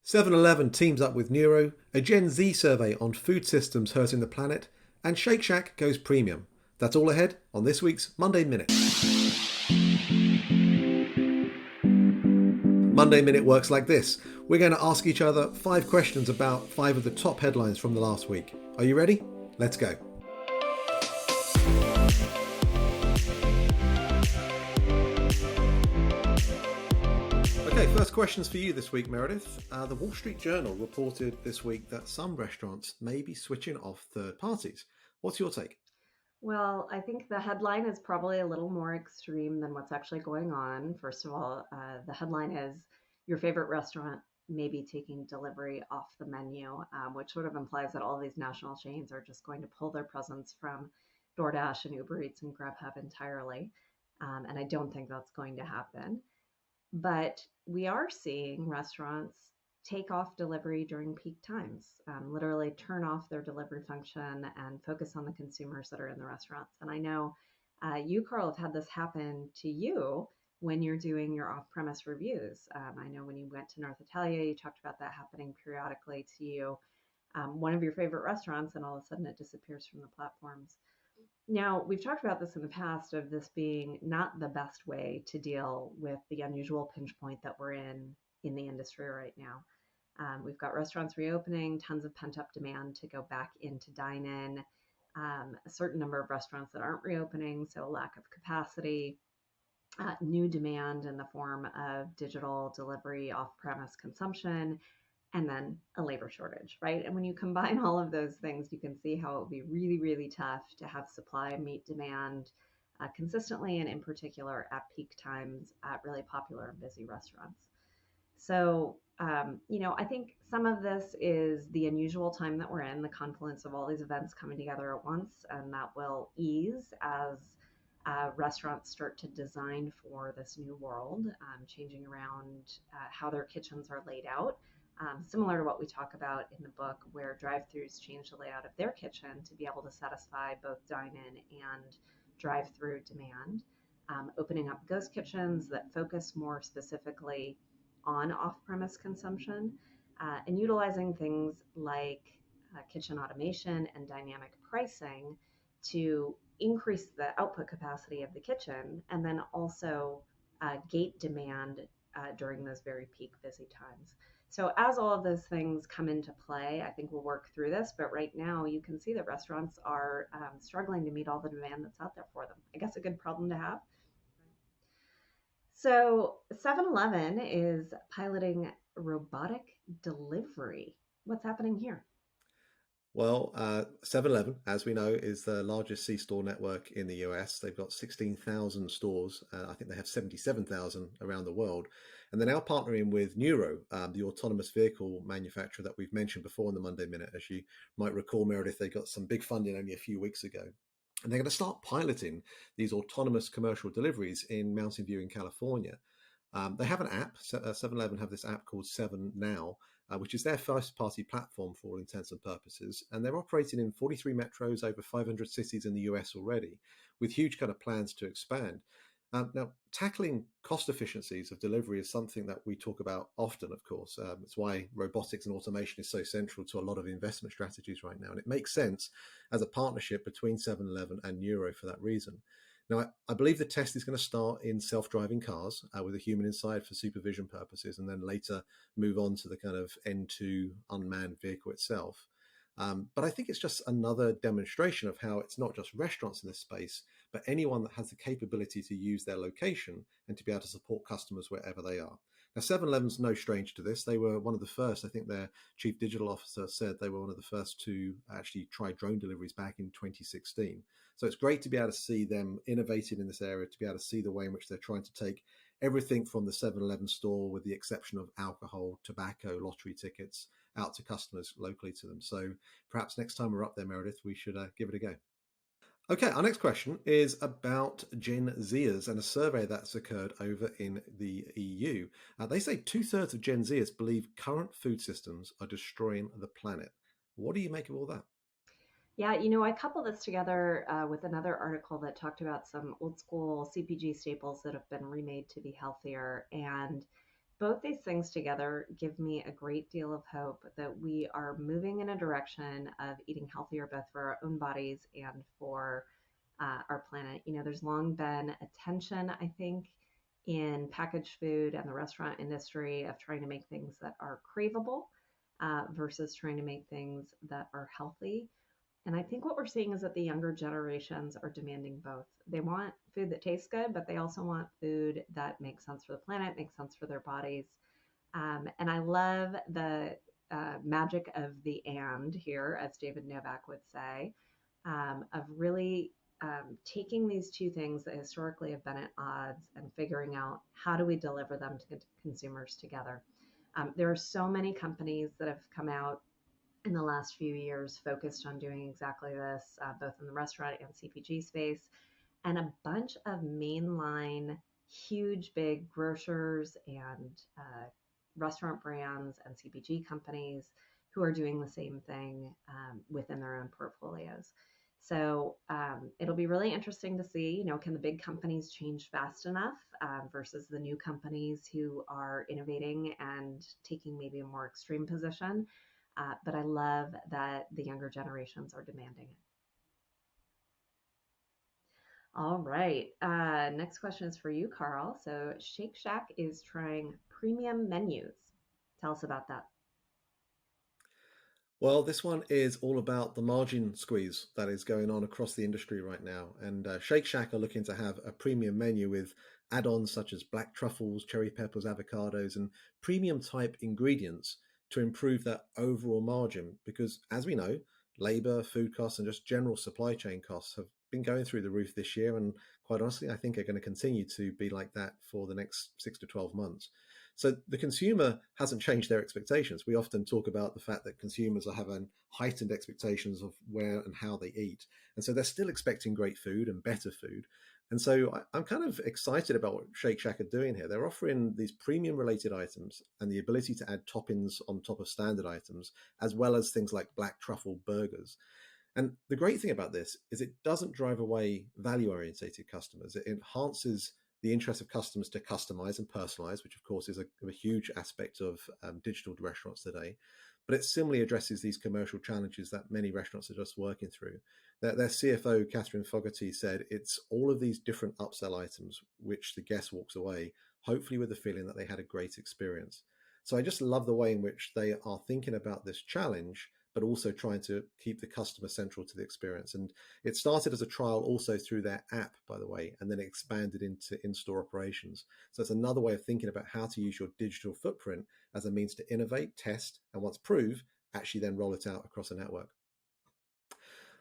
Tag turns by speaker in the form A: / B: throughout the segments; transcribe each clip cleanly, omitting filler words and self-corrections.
A: 7-Eleven teams up with Neuro, a Gen Z survey on food systems hurting the planet, and Shake Shack goes premium. That's all ahead on this week's Monday Minute. Monday Minute works like this. We're going to ask each other 5 questions about 5 of the top headlines from the last week. Are you ready? Let's go. Okay, first questions for you this week, Meredith. The Wall Street Journal reported this week that some restaurants may be switching off third parties. What's your take?
B: Well, I think the headline is probably a little more extreme than what's actually going on. First of all, the headline is your favorite restaurant may be taking delivery off the menu, which sort of implies that all these national chains are just going to pull their presence from DoorDash and Uber Eats and Grubhub entirely. And I don't think that's going to happen. But we are seeing restaurants take off delivery during peak times, literally turn off their delivery function and focus on the consumers that are in the restaurants. And I know you, Carl, have had this happen to you when you're doing your off premise reviews. I know when you went to North Italia, you talked about that happening periodically to you. One of your favorite restaurants, and all of a sudden it disappears from the platforms. Now, we've talked about this in the past of this being not the best way to deal with the unusual pinch point that we're in the industry right now. We've got restaurants reopening, tons of pent up demand to go back into dine in, a certain number of restaurants that aren't reopening, so a lack of capacity, new demand in the form of digital delivery, off premise consumption, and then a labor shortage, right? And when you combine all of those things, you can see how it would be really, really tough to have supply meet demand consistently and in particular at peak times at really popular and busy restaurants. So, I think some of this is the unusual time that we're in, the confluence of all these events coming together at once, and that will ease as restaurants start to design for this new world, changing around how their kitchens are laid out. Similar to what we talk about in the book, where drive-throughs change the layout of their kitchen to be able to satisfy both dine-in and drive-through demand. Opening up ghost kitchens that focus more specifically on off-premise consumption, and utilizing things like kitchen automation and dynamic pricing to increase the output capacity of the kitchen, and then also gate demand during those very peak busy times. So as all of those things come into play, I think we'll work through this. But right now, you can see that restaurants are struggling to meet all the demand that's out there for them. I guess a good problem to have. So 7-Eleven is piloting robotic delivery. What's happening here?
A: Well, 7-Eleven, as we know, is the largest C-store network in the US. They've got 16,000 stores. I think they have 77,000 around the world. And they're now partnering with Neuro, the autonomous vehicle manufacturer that we've mentioned before in the Monday Minute. As you might recall, Meredith, they got some big funding only a few weeks ago. And they're going to start piloting these autonomous commercial deliveries in Mountain View in California. They have an app. 7-Eleven have this app called 7 Now, which is their first-party platform for all intents and purposes. And they're operating in 43 metros, over 500 cities in the US already, with huge kind of plans to expand. Now, tackling cost efficiencies of delivery is something that we talk about often, of course. It's why robotics and automation is so central to a lot of investment strategies right now. And it makes sense as a partnership between 7-Eleven and Neuro for that reason. Now, I believe the test is going to start in self-driving cars with a human inside for supervision purposes, and then later move on to the kind of N2 unmanned vehicle itself. But I think it's just another demonstration of how it's not just restaurants in this space, but anyone that has the capability to use their location and to be able to support customers wherever they are. Now, 7-Eleven's no stranger to this. They were one of the first, I think their chief digital officer said they were one of the first to actually try drone deliveries back in 2016. So it's great to be able to see them innovating in this area, to be able to see the way in which they're trying to take everything from the 7-Eleven store, with the exception of alcohol, tobacco, lottery tickets, out to customers locally to them. So perhaps next time we're up there, Meredith, we should give it a go. Okay, our next question is about Gen Zers and a survey that's occurred over in the EU. They say 2/3 of Gen Zers believe current food systems are destroying the planet. What do you make of all that?
B: Yeah, I coupled this together with another article that talked about some old school CPG staples that have been remade to be healthier. And both these things together give me a great deal of hope that we are moving in a direction of eating healthier, both for our own bodies and for our planet. There's long been a tension, I think, in packaged food and the restaurant industry of trying to make things that are craveable versus trying to make things that are healthy. And I think what we're seeing is that the younger generations are demanding both. They want food that tastes good, but they also want food that makes sense for the planet, makes sense for their bodies. And I love the magic of the and here, as David Novak would say, of really taking these two things that historically have been at odds and figuring out how do we deliver them to consumers together. There are so many companies that have come out in the last few years focused on doing exactly this, both in the restaurant and CPG space, and a bunch of mainline, huge, big grocers and restaurant brands and CPG companies who are doing the same thing within their own portfolios. So it'll be really interesting to see, can the big companies change fast enough versus the new companies who are innovating and taking maybe a more extreme position. But I love that the younger generations are demanding it. All right. Next question is for you, Carl. So Shake Shack is trying premium menus. Tell us about that.
A: Well, this one is all about the margin squeeze that is going on across the industry right now. And Shake Shack are looking to have a premium menu with add-ons such as black truffles, cherry peppers, avocados, and premium type ingredients to improve that overall margin. Because as we know, labor, food costs, and just general supply chain costs have been going through the roof this year. And quite honestly, I think are going to continue to be like that for the next 6 to 12 months. So the consumer hasn't changed their expectations. We often talk about the fact that consumers are having heightened expectations of where and how they eat. And so they're still expecting great food and better food. And so I'm kind of excited about what Shake Shack are doing here. They're offering these premium related items and the ability to add toppings on top of standard items, as well as things like black truffle burgers. And the great thing about this is it doesn't drive away value orientated customers. It enhances the interest of customers to customize and personalize, which of course is a huge aspect of digital restaurants today. But it similarly addresses these commercial challenges that many restaurants are just working through. Their CFO, Catherine Fogarty, said it's all of these different upsell items which the guest walks away, hopefully with the feeling that they had a great experience. So I just love the way in which they are thinking about this challenge, but also trying to keep the customer central to the experience. And it started as a trial also through their app, by the way, and then it expanded into in-store operations. So it's another way of thinking about how to use your digital footprint as a means to innovate, test, and once proved, actually then roll it out across a network.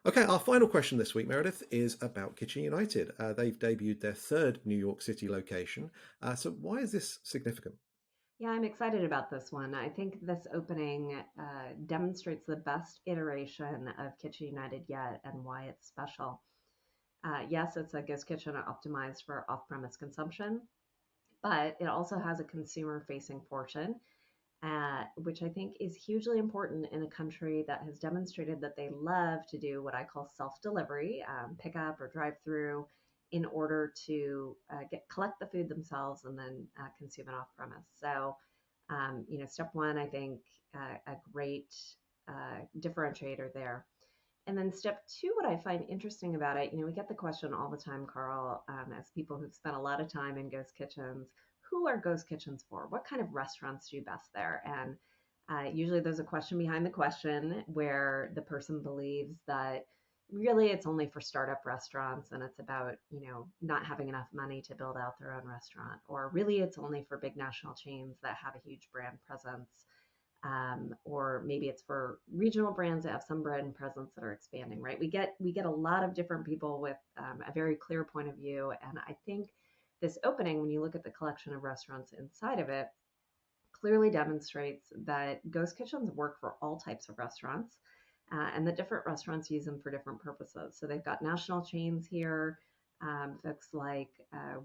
A: Okay, our final question this week, Meredith, is about Kitchen United. They've debuted their third New York City location. So why is this significant?
B: Yeah, I'm excited about this one. I think this opening demonstrates the best iteration of Kitchen United yet and why it's special. Yes, it's a ghost kitchen optimized for off premise consumption, but it also has a consumer facing portion, which I think is hugely important in a country that has demonstrated that they love to do what I call self delivery, pick up or drive through in order to collect the food themselves and then consume it off premise. So, step one, I think a great differentiator there. And then step two, what I find interesting about it, we get the question all the time, Carl, as people who've spent a lot of time in ghost kitchens, who are ghost kitchens for? What kind of restaurants do best there? And usually there's a question behind the question where the person believes that really it's only for startup restaurants and it's about, not having enough money to build out their own restaurant, or really it's only for big national chains that have a huge brand presence. Or maybe it's for regional brands that have some brand presence that are expanding, right? We get a lot of different people with a very clear point of view, and I think this opening, when you look at the collection of restaurants inside of it, clearly demonstrates that ghost kitchens work for all types of restaurants, and the different restaurants use them for different purposes. So they've got national chains here, folks like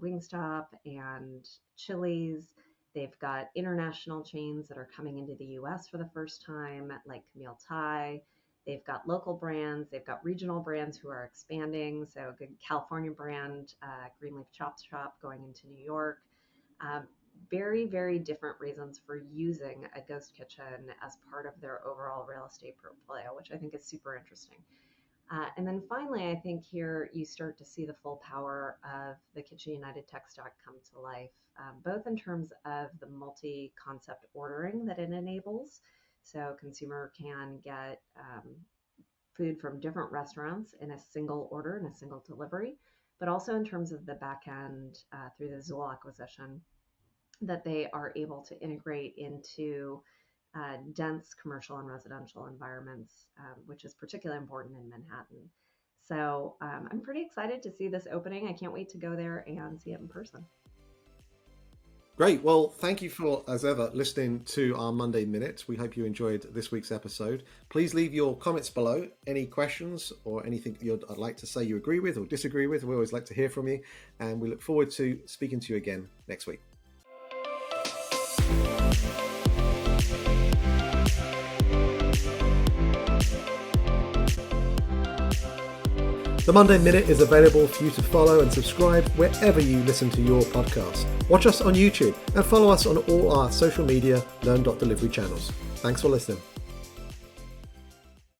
B: Wingstop and Chili's. They've got international chains that are coming into the US for the first time, like Camille Thai. They've got local brands. They've got regional brands who are expanding. So a good California brand, Greenleaf Chop Shop, going into New York. Um, very, very different reasons for using a ghost kitchen as part of their overall real estate portfolio, which I think is super interesting. And then finally, I think here you start to see the full power of the Kitchen United tech stack come to life, both in terms of the multi-concept ordering that it enables. So consumer can get food from different restaurants in a single order, in a single delivery, but also in terms of the back end through the Zool acquisition, that they are able to integrate into dense commercial and residential environments, which is particularly important in Manhattan. So I'm pretty excited to see this opening. I can't wait to go there and see it in person.
A: Great. Well, thank you for, as ever, listening to our Monday Minute. We hope you enjoyed this week's episode. Please leave your comments below. Any questions or anything you'd like to say you agree with or disagree with. We always like to hear from you. And we look forward to speaking to you again next week. The Monday Minute is available for you to follow and subscribe wherever you listen to your podcast. Watch us on YouTube and follow us on all our social media Learn.Delivery channels. Thanks for listening.